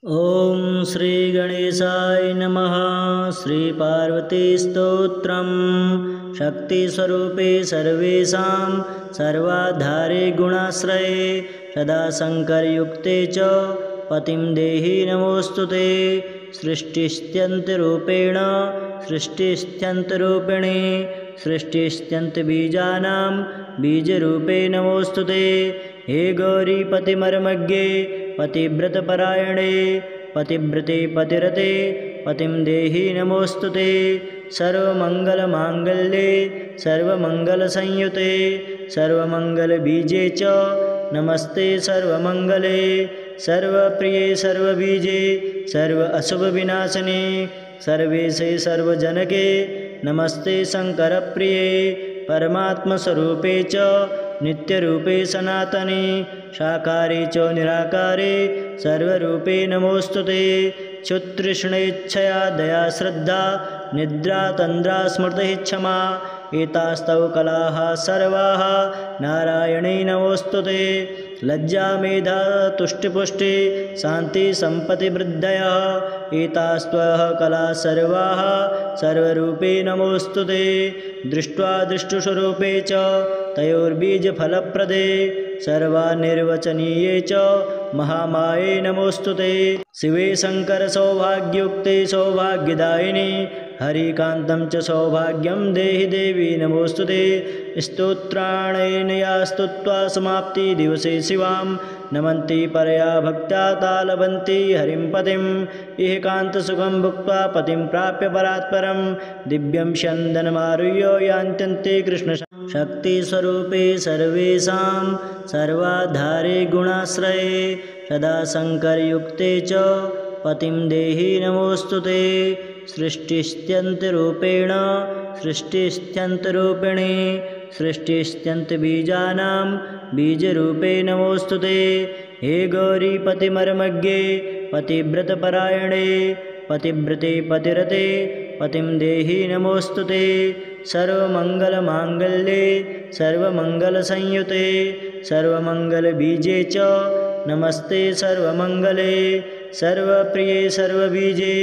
ॐ श्री गणेशाय नमः। श्रीपार्वतीस्तोत्रम्। शक्तिस्वरूपे सर्वेषां सर्वाधारे गुणाश्रये सदा शङ्करयुक्ते च पतिं देहि नमोऽस्तुते। सृष्टिस्त्यन्तरूपेण सृष्टिस्त्यन्तरूपिणे सृष्टिस्त्यन्तबीजानां बीजरूपे नमोऽस्तुते। हे गौरी पतिमर्मज्ञे पतिव्रतपरायणे पतिव्रते पतिरते पतिं देहि नमोऽस्तुते। सर्वमङ्गलमाङ्गल्ये सर्वमङ्गलसंयुते सर्वमङ्गलबीजे च नमस्ते सर्वमङ्गले। सर्वप्रिये सर्वबीजे सर्व अशुभविनाशिने सर्वेशे सर्वजनके नमस्ते शङ्करप्रिये। परमात्मस्वरूपे च नित्यरूपे सनातने साकारे च निराकारे सर्वरूपे नमोऽस्तुते। क्षुत्तृष्णेच्छया दया श्रद्धा निद्रा तन्द्रा स्मृतिः क्षमा एतास्तव कलाः सर्वाः नारायणे नमोऽस्तुते। लज्जा मेधा तुष्टिपुष्टि शान्ति सम्पत्तिवृद्धयः एतास्त्वः कलाः सर्वाः सर्वरूपे नमोऽस्तुते। दृष्ट्वा दृष्टुस्वरूपे च तयोर्बीजफलप्रदे सर्वानिर्वचनीये च महामाये नमोऽस्तुते। शिवे शङ्करसौभाग्ययुक्ते सौभाग्यदायिनि हरिकान्तं च सौभाग्यं देहि देवी नमोऽस्तुते। स्तोत्राणेन या स्तुत्वा समाप्तिदिवसे शिवां नमन्ति परया भक्त्या तालवन्ति हरिं पतिम्। एकान्तसुखं भुक्त्वा पतिं प्राप्य परात्परं दिव्यं स्यन्दनमारुह्य यान्त्यन्ते कृष्ण। शक्तिस्वरूपे सर्वेषां सर्वाधारे गुणाश्रये सदा शङ्करयुक्ते च पतिं देहि नमोऽस्तुते। सृष्टिस्त्यन्तरूपेण सृष्टिस्त्यन्तरूपिणे सृष्टिस्त्यन्तबीजानां बीजरूपे नमोऽस्तुते। हे गौरी पतिमर्मज्ञे पतिव्रतपरायणे पतिव्रते पतिरते पतिं देहि नमोऽस्तुते। सर्वमङ्गलमाङ्गल्ये सर्वमङ्गलसंयुते सर्वमङ्गलबीजे च नमस्ते सर्वमङ्गले। सर्वप्रिये सर्वबीजे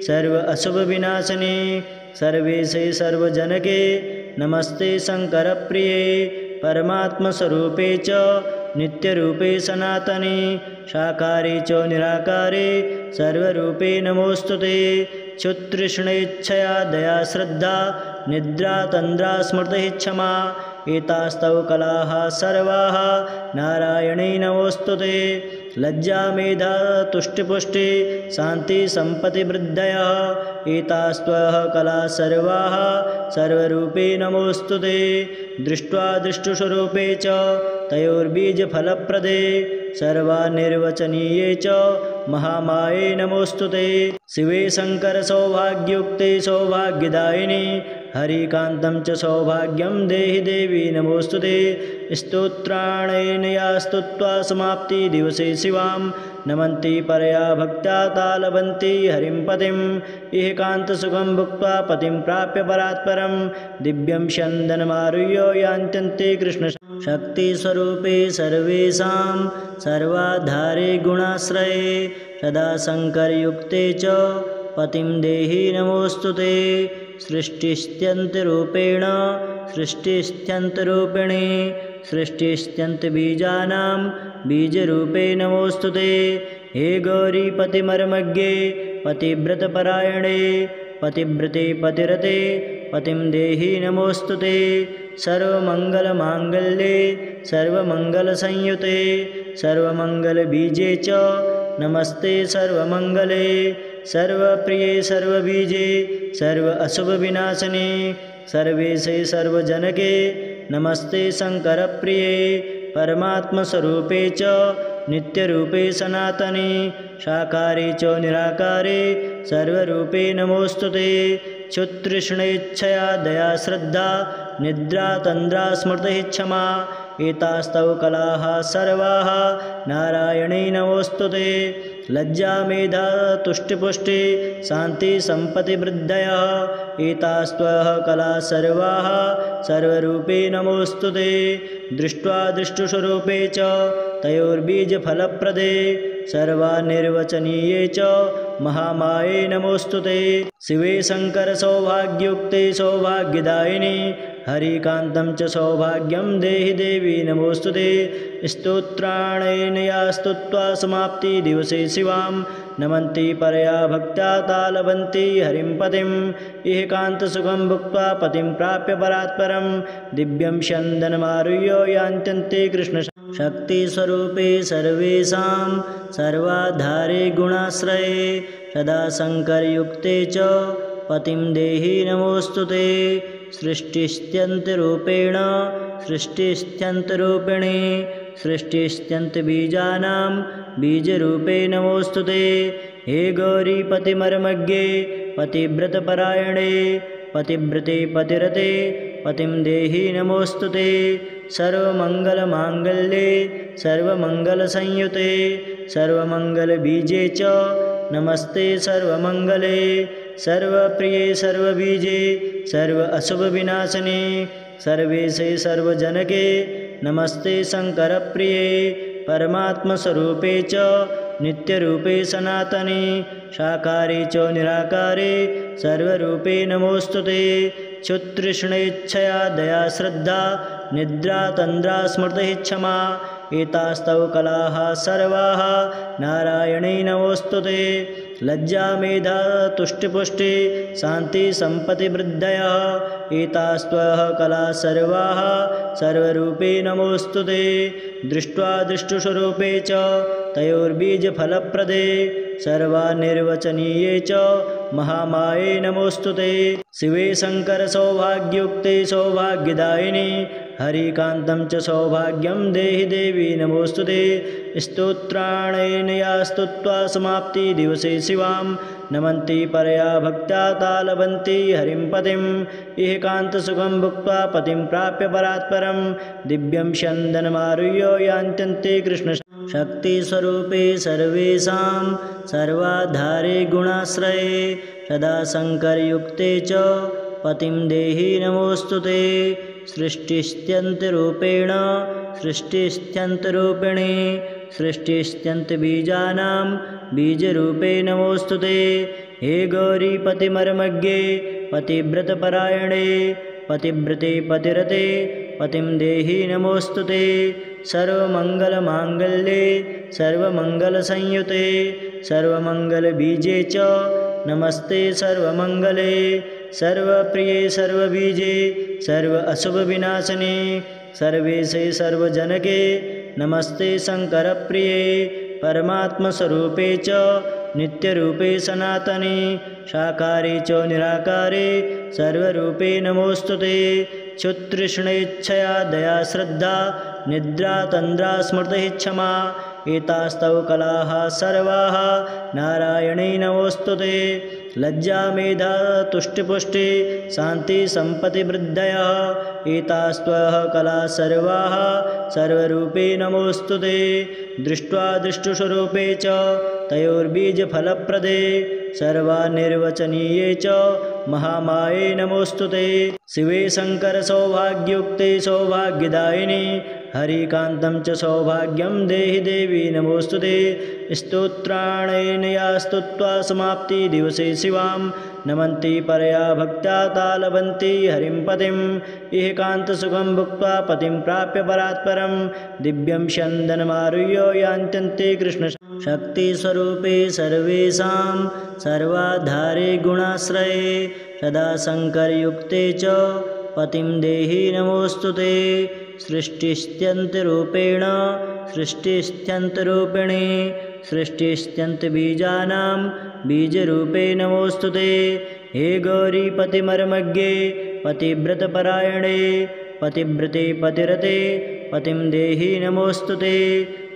सर्व अशुभविनाशिने सर्वेशे सर्वजनके नमस्ते शङ्करप्रिये। परमात्मस्वरूपे च नित्यरूपे सनातने साकारे च निराकारे सर्वरूपे नमोऽस्तुते। क्षुत्तृष्णेच्छया दया श्रद्धा निद्रा तन्द्रा स्मृतिः क्षमा एतास्तव कलाः सर्वाः नारायणे नमोऽस्तुते। लज्जा मेधा तुष्टिपुष्टि शान्ति सम्पत्तिवृद्धयः एतास्त्वः कलाः सर्वाः सर्वरूपे नमोऽस्तुते। दृष्ट्वा दृष्टुस्वरूपे च तयोर्बीजफलप्रदे सर्वानिर्वचनीये च महामाये नमोऽस्तुते। शिवे शङ्करसौभाग्ययुक्ते सौभाग्यदायिनि हरिकान्तं च सौभाग्यं देहि देवी नमोऽस्तुते। स्तोत्राणेन या स्तुत्वा समाप्तिदिवसे शिवां नमन्ति परया भक्त्या तालवन्ति हरिं पतिम्। एकान्तसुखं भुक्त्वा पतिं प्राप्य परात्परं दिव्यं स्यन्दनमारुह्य यान्त्यन्ते कृष्ण। शक्तिस्वरूपे सर्वेषां सर्वाधारे गुणाश्रये सदा शङ्करयुक्ते च पतिं देहि नमोऽस्तुते। सृष्टिस्त्यन्तरूपेण सृष्टिस्त्यन्तरूपिणे सृष्टिस्त्यन्तबीजानां बीजरूपे नमोऽस्तुते। हे गौरी पतिमर्मज्ञे पतिव्रतपरायणे पतिव्रते पतिरते पतिं देहि नमोऽस्तुते। सर्वमङ्गलमाङ्गल्ये सर्वमङ्गलसंयुते सर्वमङ्गलबीजे च नमस्ते सर्वमङ्गले। सर्वप्रिये सर्वबीजे सर्व अशुभविनाशिने सर्वेशे सर्वजनके नमस्ते शङ्करप्रिये। परमात्मस्वरूपे च नित्यरूपे सनातने साकारे च निराकारे सर्वरूपे नमोऽस्तुते। क्षुत्तृष्णेच्छया दया श्रद्धा निद्रा तन्द्रा स्मृतिः क्षमा एतास्तव कलाः सर्वाः नारायणे नमोऽस्तुते। लज्जा मेधा तुष्टिपुष्टि शान्ति सम्पत्तिवृद्धयः एतास्त्वः कलाः सर्वाः सर्वरूपे नमोऽस्तुते। दृष्ट्वा दृष्टुस्वरूपे च तयोर्बीजफलप्रदे सर्वानिर्वचनीये च महामाये नमोऽस्तुते। शिवे शङ्करसौभाग्ययुक्ते सौभाग्यदायिनि हरिकान्तं च सौभाग्यं देहि देवी नमोऽस्तुते। स्तोत्राणेन या स्तुत्वा समाप्तिदिवसे शिवां नमन्ति परया भक्त्या तालवन्ति हरिं पतिम्। इह कान्तसुखं भुक्त्वा पतिं प्राप्य परात्परं दिव्यं स्यन्दनमारुह्य यान्त्यन्ते कृष्णशक्तिस्वरूपे सर्वेषां सर्वाधारे गुणाश्रये सदा शङ्करयुक्ते च पतिं देहि नमोऽस्तुते। सृष्टिस्त्यन्तरूपेण सृष्टिस्त्यन्तरूपिणे सृष्टिस्त्यन्तबीजानां बीजरूपे नमोऽस्तुते। हे गौरी पतिमर्मज्ञे पतिव्रतपरायणे पतिव्रते पतिरते पतिं देहि नमोऽस्तुते। सर्वमङ्गलमाङ्गल्ये सर्वमङ्गलसंयुते सर्वमङ्गलबीजे च नमस्ते सर्वमङ्गले। सर्वप्रिये सर्वबीजे सर्व अशुभविनाशिने सर्वेशे सर्वजनके नमस्ते शङ्करप्रिये। परमात्मस्वरूपे च नित्यरूपे सनातने साकारे च निराकारे सर्वरूपे नमोऽस्तुते। क्षुत्तृष्णेच्छया दया श्रद्धा निद्रा तन्द्रा स्मृतिः क्षमा एतास्तव कलाः सर्वाः नारायणे नमोऽस्तुते। लज्जा मेधा तुष्टिपुष्टि शान्ति सम्पत्तिवृद्धयः एतास्त्वः कलाः सर्वाः सर्वरूपे नमोऽस्तुते। दृष्ट्वा दृष्टुस्वरूपे च तयोर्बीजफलप्रदे सर्वानिर्वचनीये च महामाये नमोऽस्तुते। शिवे शङ्करसौभाग्ययुक्ते सौभाग्यदायिनि हरिकान्तं च सौभाग्यं देहि देवी नमोऽस्तुते। स्तोत्राणेन या स्तुत्वा समाप्तिदिवसे शिवां नमन्ति परया भक्त्या तालवन्ति हरिं पतिम्। इह कान्तसुखं भुक्त्वा पतिं प्राप्य परात्परं दिव्यं स्यन्दनमारुह्य यान्त्यन्ते कृष्णशक्तिस्वरूपे सर्वेषां सर्वाधारे गुणाश्रये सदा शङ्करयुक्ते च पतिं देहि नमोऽस्तुते। सृष्टिस्त्यन्तरूपेण सृष्टिस्त्यन्तरूपिणे सृष्टिस्त्यन्तबीजानां बीजरूपे नमोऽस्तुते। हे गौरी पतिमर्मज्ञे पतिव्रतपरायणे पतिव्रते पतिरते पतिं देहि नमोऽस्तुते। सर्वमङ्गलमाङ्गल्ये सर्वमङ्गलसंयुते सर्वमङ्गलबीजे च नमस्ते सर्वमङ्गले। सर्वप्रिये सर्वबीजे सर्व अशुभविनाशिने सर्वेशे सर्वजनके नमस्ते शङ्करप्रिये। परमात्मस्वरूपे च नित्यरूपे सनातने साकारे च निराकारे सर्वरूपे नमोऽस्तुते। क्षुत्तृष्णेच्छया दया श्रद्धा निद्रा तन्द्रा स्मृतिः क्षमा एतास्तव कलाः सर्वाः नारायणे नमोऽस्तुते। लज्जा मेधा तुष्टिपुष्टि शान्ति सम्पत्तिवृद्धयः एतास्त्वः कलाः सर्वाः सर्वरूपे नमोऽस्तुते। दृष्ट्वा दृष्टुस्वरूपे च तयोर्बीजफलप्रदे सर्वानिर्वचनीये च महामाये नमोऽस्तुते। शिवे शङ्करसौभाग्ययुक्ते सौभाग्यदायिनि हरिकान्तं च सौभाग्यं देहि देवी नमोऽस्तुते। स्तोत्राणेन या स्तुत्वा समाप्तिदिवसे शिवां नमन्ति परया भक्त्या तालवन्ति हरिं पतिम्। इह कान्तसुखं भुक्त्वा पतिं प्राप्य परात्परं दिव्यं स्यन्दनमारुह्य यान्त्यन्ते कृष्णशक्तिस्वरूपे सर्वेषां सर्वाधारे गुणाश्रये सदा शङ्करयुक्ते च पतिं देहि नमोऽस्तुते। सृष्टिस्त्यन्तरूपेण सृष्टिस्त्यन्तरूपिणे सृष्टिस्त्यन्तबीजानां बीजरूपे नमोऽस्तुते। हे गौरी पतिमर्मज्ञे पतिव्रतपरायणे पतिव्रते पतिरते पतिं देहि नमोऽस्तुते।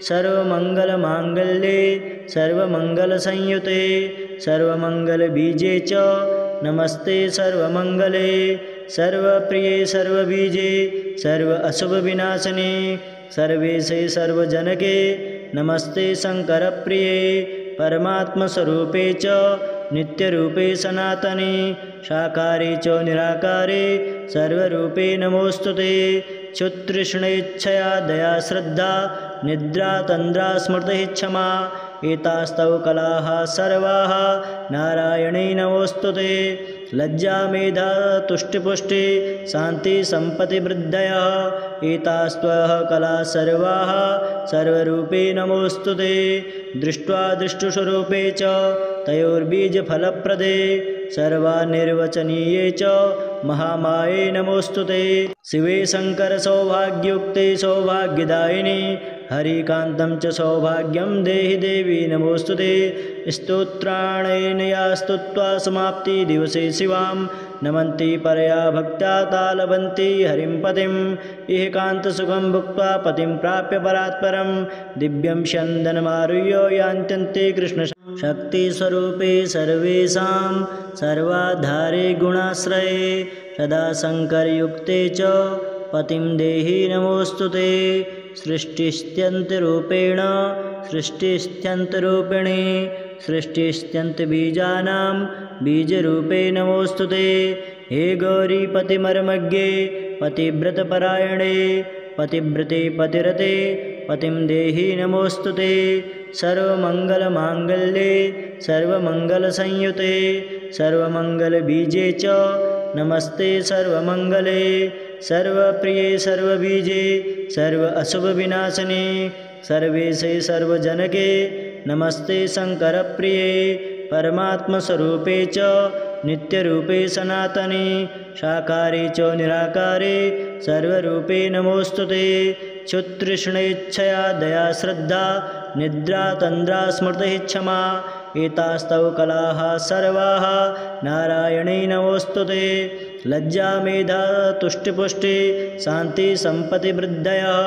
सर्वमङ्गलमाङ्गल्ये सर्वमङ्गलसंयुते सर्वमङ्गलबीजे च नमस्ते सर्वमङ्गले। सर्वप्रिये सर्वबीजे सर्व अशुभविनाशिने सर्वेशे सर्वजनके नमस्ते शङ्करप्रिये। परमात्मस्वरूपे च नित्यरूपे सनातने साकारे च निराकारे सर्वरूपे नमोऽस्तुते। क्षुत्तृष्णेच्छया दया श्रद्धा निद्रा तन्द्रा स्मृतिः क्षमा एतास्तव कलाः सर्वाः नारायणे नमोऽस्तुते। लज्जा मेधा तुष्टिपुष्टि शान्ति सम्पत्तिवृद्धयः एतास्त्वः कलाः सर्वाः सर्वरूपे नमोऽस्तुते। दृष्ट्वा दृष्टुस्वरूपे च तयोर्बीजफलप्रदे सर्वानिर्वचनीये च महामाये नमोऽस्तुते। शिवे शङ्करसौभाग्ययुक्ते सौभाग्यदायिनि हरिकान्तं च सौभाग्यं देहि देवी नमोऽस्तुते। स्तोत्राणेन या स्तुत्वा समाप्तिदिवसे शिवां नमन्ति परया भक्त्या तालवन्ति हरिं पतिम् एकान्तसुखं भुक्त्वा पतिं प्राप्य परात्परं दिव्यं स्यन्दनमारुह्य यान्त्यन्ते कृष्णशक्तिस्वरूपे सर्वेषां सर्वाधारे गुणाश्रये सदा शङ्करयुक्ते च पतिं देहि नमोऽस्तुते। सृष्टिस्त्यन्तरूपेण सृष्टिस्त्यन्तरूपिणे सृष्टिस्त्यन्तबीजानां बीजरूपे नमोऽस्तुते। हे गौरी पतिमर्मज्ञे पतिव्रतपरायणे पतिव्रते पतिरते पतिं देहि नमोऽस्तुते। सर्वमङ्गलमाङ्गल्ये सर्वमङ्गलसंयुते सर्वमङ्गलबीजे च नमस्ते सर्वमङ्गले। सर्वप्रिये सर्वबीजे सर्व अशुभविनाशिने सर्वेशे सर्वजनके नमस्ते शङ्करप्रिये। परमात्मस्वरूपे च नित्यरूपे सनातने साकारे च निराकारे सर्वरूपे नमोऽस्तुते। क्षुत्तृष्णेच्छया दया श्रद्धा निद्रा तन्द्रा स्मृतिः क्षमा एतास्तव कलाः सर्वाः नारायणे नमोऽस्तुते। लज्जा मेधा तुष्टिपुष्टि शान्ति सम्पत्तिवृद्धयः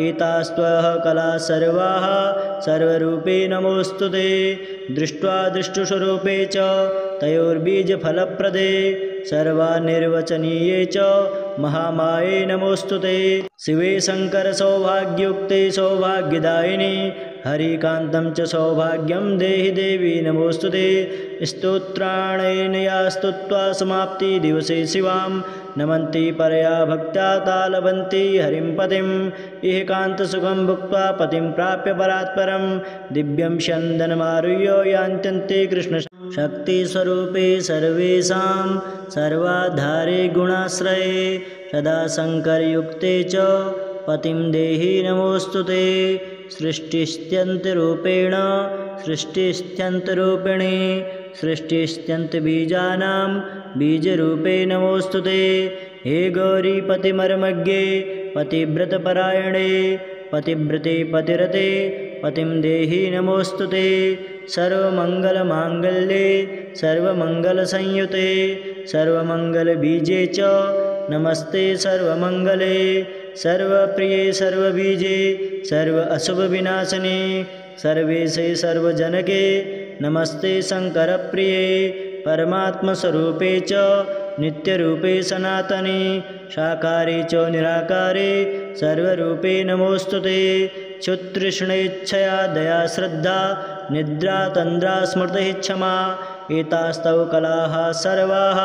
एतास्त्वः कलाः सर्वाः सर्वरूपे नमोऽस्तुते। दृष्ट्वा दृष्टुस्वरूपे च तयोर्बीजफलप्रदे सर्वानिर्वचनीये च महामाये नमोऽस्तुते। शिवे शङ्करसौभाग्ययुक्ते सौभाग्यदायिनि हरिकान्तं च सौभाग्यं देहि देवी नमोऽस्तुते। स्तोत्राणेन या स्तुत्वा समाप्तिदिवसे शिवां नमन्ति परया भक्त्या तालवन्ति हरिं पतिम् एकान्तसुखं भुक्त्वा पतिं प्राप्य परात्परं दिव्यं स्यन्दनमारुह्य यान्त्यन्ते कृष्णशक्तिस्वरूपे सर्वेषां सर्वाधारे गुणाश्रये सदा शङ्करयुक्ते च पतिं देहि नमोऽस्तुते। सृष्टिस्त्यन्तरूपेण सृष्टिस्त्यन्तरूपिणे सृष्टिस्त्यन्तबीजानां बीजरूपे नमोऽस्तुते। हे गौरी पतिमर्मज्ञे पतिव्रतपरायणे पतिव्रते पतिरते पतिं देहि नमोऽस्तुते। सर्वमङ्गलमाङ्गल्ये सर्वमङ्गलसंयुते सर्वमङ्गलबीजे च नमस्ते सर्वमङ्गले। सर्वप्रिये सर्वबीजे सर्व अशुभविनाशिने सर्वेशे सर्वजनके नमस्ते शङ्करप्रिये। परमात्मस्वरूपे च नित्यरूपे सनातने साकारे च निराकारे सर्वरूपे नमोऽस्तुते। क्षुत्तृष्णेच्छया दया श्रद्धा निद्रा तन्द्रा स्मृतिः क्षमा एतास्तव कलाः सर्वाः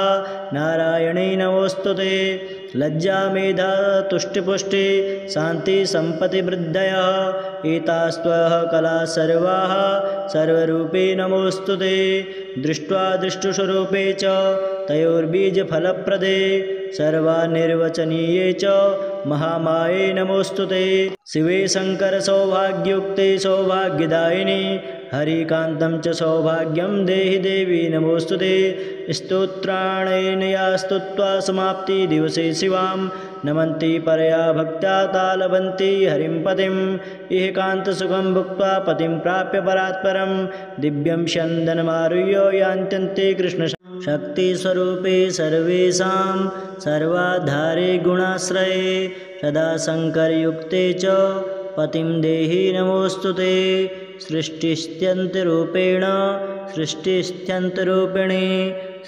नारायणे नमोऽस्तुते। लज्जा मेधा तुष्टिपुष्टि शान्ति सम्पत्तिवृद्धयः एतास्त्वः कलाः सर्वाः सर्वरूपे नमोऽस्तुते। दृष्ट्वा दृष्टुस्वरूपे च तयोर्बीजफलप्रदे सर्वानिर्वचनीये च महामाये नमोऽस्तुते। शिवे शङ्करसौभाग्ययुक्ते सौभाग्यदायिनि हरिकान्तं च सौभाग्यं देहि देवी नमोऽस्तुते। स्तोत्राणेन या स्तुत्वा समाप्तिदिवसे शिवां नमन्ति परया भक्त्या तालवन्ति हरिं पतिम् एकान्तसुखं भुक्त्वा पतिं प्राप्य परात्परं दिव्यं स्यन्दनमारुह्य यान्त्यन्ते कृष्णशक्तिस्वरूपे सर्वेषां सर्वाधारे गुणाश्रये सदा शङ्करयुक्ते च पतिं देहि नमोऽस्तुते। सृष्टिस्त्यन्तरूपेण सृष्टिस्त्यन्तरूपिणे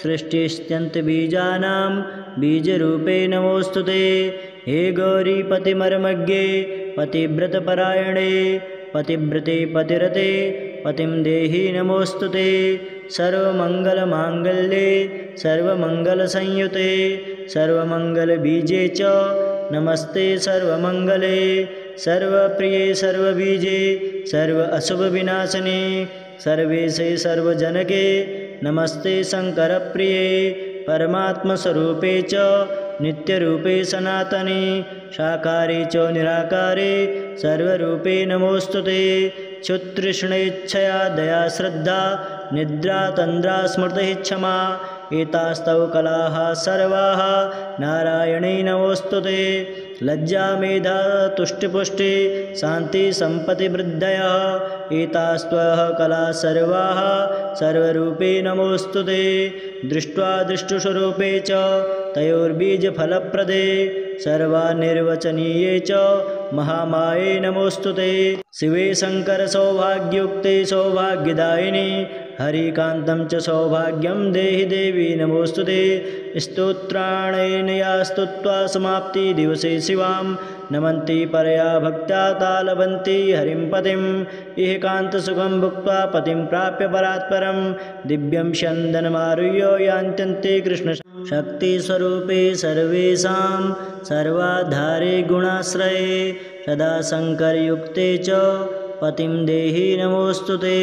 सृष्टिस्त्यन्तबीजानां बीजरूपे नमोऽस्तुते। हे गौरी पतिमर्मज्ञे पतिव्रतपरायणे पतिव्रते पतिरते पतिं देहि नमोऽस्तुते। सर्वमङ्गलमाङ्गल्ये सर्वमङ्गलसंयुते सर्वमङ्गलबीजे च नमस्ते सर्वमङ्गले। सर्वप्रिये सर्वबीजे सर्व अशुभविनाशिने सर्वेशे सर्वजनके नमस्ते शङ्करप्रिये परमात्मस्वरूपे च नित्यरूपे सनातने साकारे च निराकारे सर्वरूपे नमोऽस्तु ते क्षुत्तृष्णेच्छया दया श्रद्धा निद्रा तन्द्रा स्मृतिः क्षमा एतास्तव कलाः सर्वाः नारायणे नमोऽस्तु ते लज्जा मेधा तुष्टिपुष्टि शान्ति सम्पत्तिवृद्धयः एतास्त्वः कलाः सर्वाः सर्वरूपे नमोऽस्तु ते दृष्ट्वा दृष्टुस्वरूपे च तयोर्बीजफलप्रदे सर्वानिर्वचनीये च महामाये नमोऽस्तु ते शिवे शङ्करसौभाग्ययुक्ते सौभाग्यदायिनि हरिकान्तं च सौभाग्यं देहि देवी नमोऽस्तु ते स्तोत्राणेन या स्तुत्वा समाप्तिदिवसे शिवां नमन्ति परया भक्त्या तालवन्ति हरिं पतिम् एकान्तसुखं भुक्त्वा पतिं प्राप्य परात्परं दिव्यं स्यन्दनमारुह्य यान्त्यन्ते कृष्णशक्तिस्वरूपे सर्वेषां सर्वाधारे गुणाश्रये सदा शङ्करयुक्ते च पतिं देहि नमोऽस्तु ते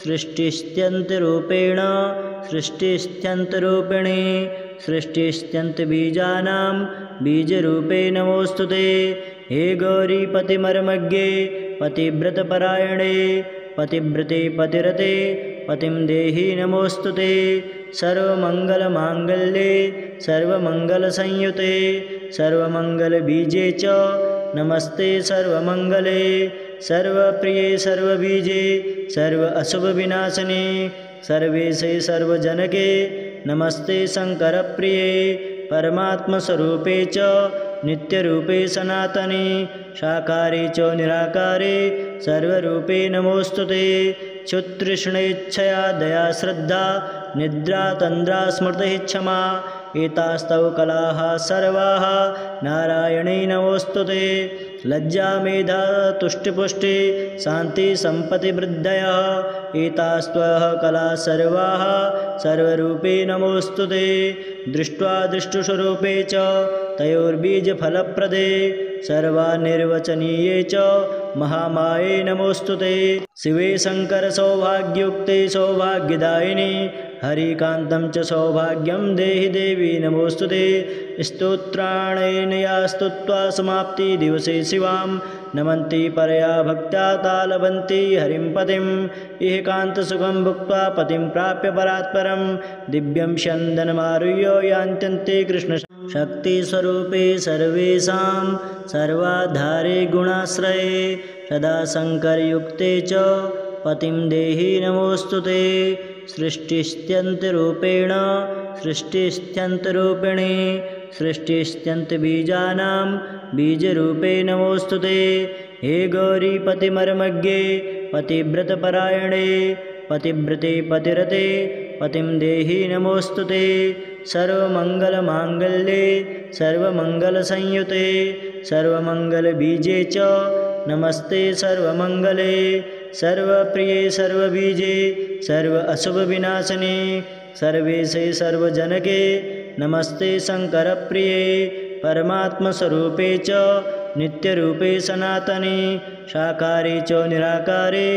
सृष्टिस्त्यन्तरूपेण सृष्टिस्त्यन्तरूपिणे सृष्टिस्त्यन्तबीजानां बीजरूपे नमोऽस्तु ते हे गौरी पतिमर्मज्ञे पतिव्रतपरायणे पतिव्रते पतिरते पतिं देहि नमोऽस्तु ते सर्वमङ्गलमाङ्गल्ये सर्वमङ्गलसंयुते सर्वमङ्गलबीजे च नमस्ते सर्वमङ्गले सर्वप्रिये सर्वबीजे सर्व अशुभविनाशिने सर्वेशे सर्वजनके नमस्ते शङ्करप्रिये परमात्मस्वरूपे च नित्यरूपे सनातने साकारे च निराकारे सर्वरूपे नमोऽस्तु ते क्षुत्तृष्णेच्छया दया श्रद्धा निद्रा तन्द्रा स्मृतिः क्षमा एतास्तव कलाः सर्वाः नारायणे नमोऽस्तु ते लज्जा मेधा तुष्टिपुष्टि शान्ति सम्पत्तिवृद्धयः एतास्त्वः कलाः सर्वाः सर्वरूपे नमोऽस्तु ते दृष्ट्वा दृष्टुस्वरूपे च तयोर्बीजफलप्रदे सर्वानिर्वचनीये च महामाये नमोऽस्तु ते शिवे शङ्करसौभाग्ययुक्ते सौभाग्यदायिनि हरिकान्तं च सौभाग्यं देहि देवी नमोऽस्तु ते स्तोत्राणेन या स्तुत्वा समाप्तिदिवसे शिवां नमन्ति परया भक्त्या तालवन्ति हरिं पतिम् एकान्तसुखं भुक्त्वा पतिं प्राप्य परात्परं दिव्यं स्यन्दनमारुह्य यान्त्यन्ते कृष्णशक्तिस्वरूपे सर्वेषां सर्वाधारे गुणाश्रये सदा शङ्करयुक्ते च पतिं देहि नमोऽस्तु ते सृष्टिस्त्यन्तरूपेण सृष्टिस्त्यन्तरूपिणे सृष्टिस्त्यन्तबीजानां बीजरूपे नमोऽस्तु ते हे गौरी पतिमर्मज्ञे पतिव्रतपरायणे पतिव्रते पतिरते पतिं देहि नमोऽस्तु ते सर्वमङ्गलमाङ्गल्ये सर्वमङ्गलसंयुते सर्वमङ्गलबीजे च नमस्ते सर्वमङ्गले सर्वप्रिये सर्वबीजे सर्व अशुभविनाशिने सर्वेशे सर्वजनके नमस्ते शङ्करप्रिये परमात्मस्वरूपे च नित्यरूपे सनातने साकारे च निराकारे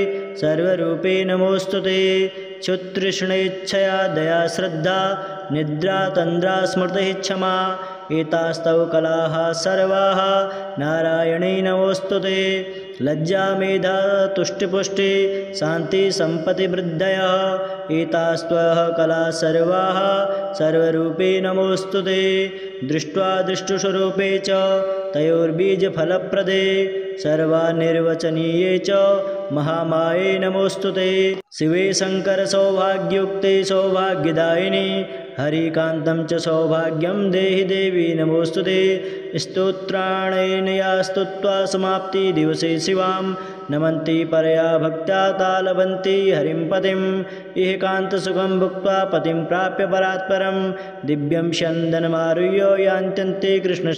सर्वरूपे नमोऽस्तु ते क्षुत्तृष्णेच्छया दया श्रद्धा निद्रा तन्द्रा स्मृतिः क्षमा एतास्तव कलाः सर्वाः नारायणे नमोऽस्तु ते लज्जा मेधा तुष्टिपुष्टि शान्ति सम्पत्तिवृद्धयः एतास्त्वः कलाः सर्वाः सर्वरूपे नमोऽस्तु ते दृष्ट्वा दृष्टुस्वरूपे च तयोर्बीजफलप्रदे सर्वानिर्वचनीये च महामाये नमोऽस्तु ते शिवे शङ्करसौभाग्ययुक्ते सौभाग्यदायिनि हरिकान्तं च सौभाग्यं देहि देवी नमोऽस्तु ते स्तोत्राणेन या स्तुत्वा समाप्तिदिवसे शिवां नमन्ति परया भक्त्या तालवन्ति हरिं पतिम् एकान्तसुखं भुक्त्वा पतिं प्राप्य परात्परं दिव्यं स्यन्दनमारुह्य यान्त्यन्ते कृष्ण